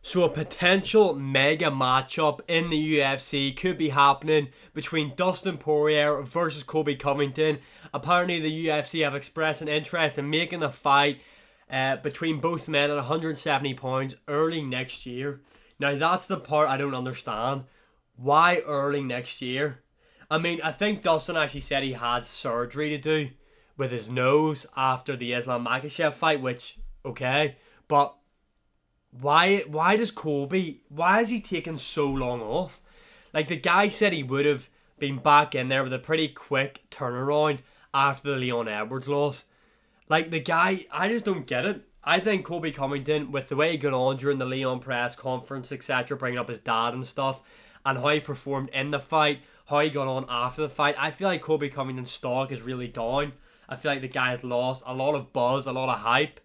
So a potential mega matchup in the UFC could be happening between Dustin Poirier versus Colby Covington. Apparently the UFC have expressed an interest in making the fight between both men at 170 pounds early next year. Now that's the part I don't understand. Why early next year? I mean, I think Dustin actually said he has surgery to do with his nose after the Islam Makhachev fight, which, okay, but why does Colby, why is he taking so long off? Like, the guy said he would have been back in there with a pretty quick turnaround after the Leon Edwards loss. Like, the guy, I just don't get it. I think Colby Covington, with the way he got on during the Leon press conference, etc., bringing up his dad and stuff, and how he performed in the fight, how he got on after the fight, I feel like Colby Covington's stock is really down. I feel like the guy has lost a lot of buzz, a lot of hype.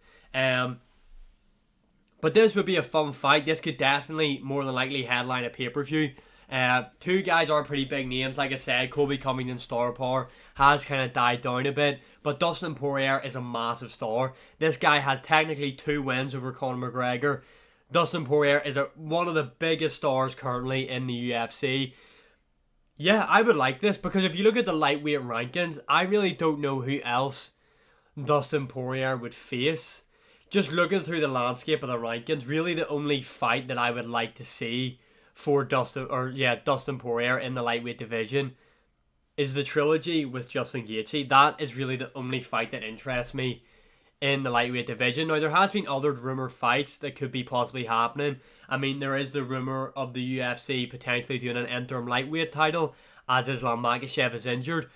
But this would be a fun fight. This could definitely, more than likely, headline a pay-per-view. Two guys are pretty big names. Like I said, Colby Covington's star power has kind of died down a bit. But Dustin Poirier is a massive star. This guy has technically 2 wins over Conor McGregor. Dustin Poirier is one of the biggest stars currently in the UFC. Yeah, I would like this because if you look at the lightweight rankings, I really don't know who else Dustin Poirier would face. Just looking through the landscape of the rankings, really the only fight that I would like to see for Dustin Poirier in the lightweight division is the trilogy with Justin Gaethje. That is really the only fight that interests me in the lightweight division. Now, there has been other rumored fights that could be possibly happening. I mean, there is the rumor of the UFC potentially doing an interim lightweight title as Islam Makhachev is injured.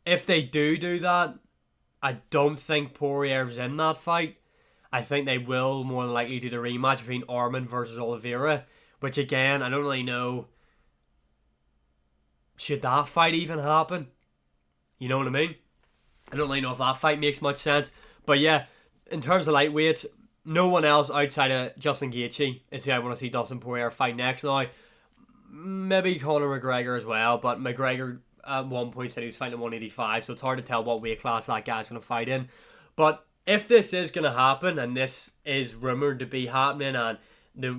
If they do that, I don't think Poirier's in that fight. I think they will more than likely do the rematch between Arman versus Oliveira, which again, I don't really know. Should that fight even happen? You know what I mean? I don't really know if that fight makes much sense. But yeah, in terms of lightweights, no one else outside of Justin Gaethje is who I want to see Dustin Poirier fight next now. Maybe Conor McGregor as well, but McGregor at one point said he was fighting at 185, so it's hard to tell what weight class that guy's going to fight in. But if this is going to happen, and this is rumoured to be happening, and the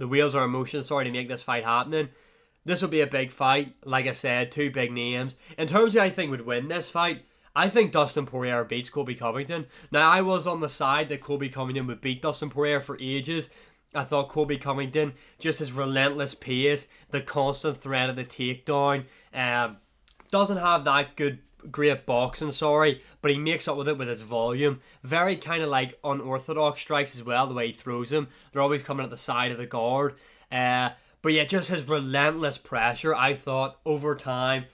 wheels are in motion, to make this fight happening, this will be a big fight. Like I said, 2 big names. In terms of who I think would win this fight, I think Dustin Poirier beats Colby Covington. Now, I was on the side that Colby Covington would beat Dustin Poirier for ages. I thought Colby Covington, just his relentless pace, the constant threat of the takedown, doesn't have that great boxing, but he makes up with it with his volume. Very kind of like unorthodox strikes as well, the way he throws them. They're always coming at the side of the guard. But yeah, just his relentless pressure, I thought, over time,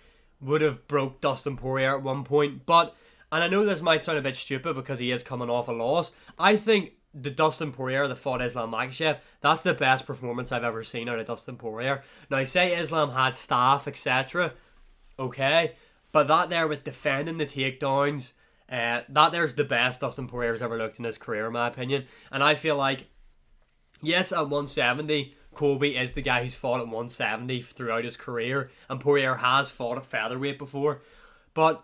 would have broke Dustin Poirier at one point. But, and I know this might sound a bit stupid because he is coming off a loss, I think the Dustin Poirier that fought Islam Makhachev, that's the best performance I've ever seen out of Dustin Poirier. Now, I say Islam had staff, etc. Okay, but that there with defending the takedowns, that there's the best Dustin Poirier's ever looked in his career, in my opinion. And I feel like, yes, at 170, Colby is the guy who's fought at 170 throughout his career, and Poirier has fought at featherweight before. But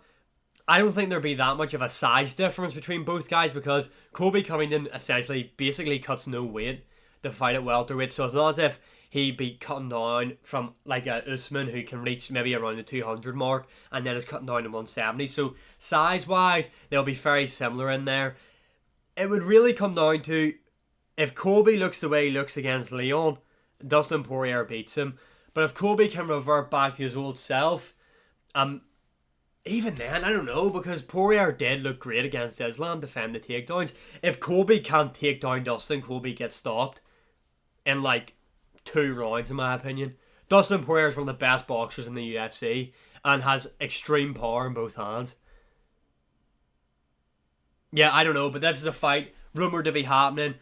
I don't think there'd be that much of a size difference between both guys because Colby Covington essentially basically cuts no weight to fight at welterweight. So it's not as if he'd be cutting down from like a Usman who can reach maybe around the 200 mark and then is cutting down to 170. So size-wise, they'll be very similar in there. It would really come down to if Colby looks the way he looks against Leon, Dustin Poirier beats him. But if Colby can revert back to his old self, even then, I don't know, because Poirier did look great against Islam, defend the takedowns. If Colby can't take down Dustin, Colby gets stopped in like 2 rounds, in my opinion. Dustin Poirier is one of the best boxers in the UFC and has extreme power in both hands. Yeah, I don't know, but this is a fight rumoured to be happening.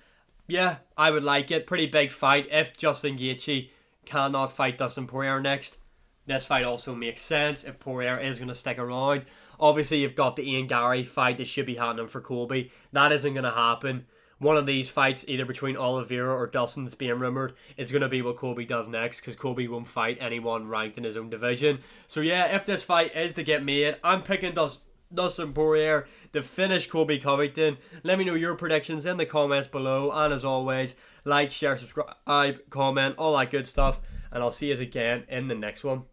Yeah, I would like it. Pretty big fight. If Justin Gaethje cannot fight Dustin Poirier next, this fight also makes sense if Poirier is going to stick around. Obviously, you've got the Ian Gary fight that should be happening for Colby. That isn't going to happen. One of these fights, either between Oliveira or Dustin, that's being rumoured, is going to be what Colby does next, because Colby won't fight anyone ranked in his own division. So yeah, if this fight is to get made, I'm picking Dustin Poirier to finish Colby Covington. Let me know your predictions in the comments below. And as always, like, share, subscribe, comment, all that good stuff. And I'll see you again in the next one.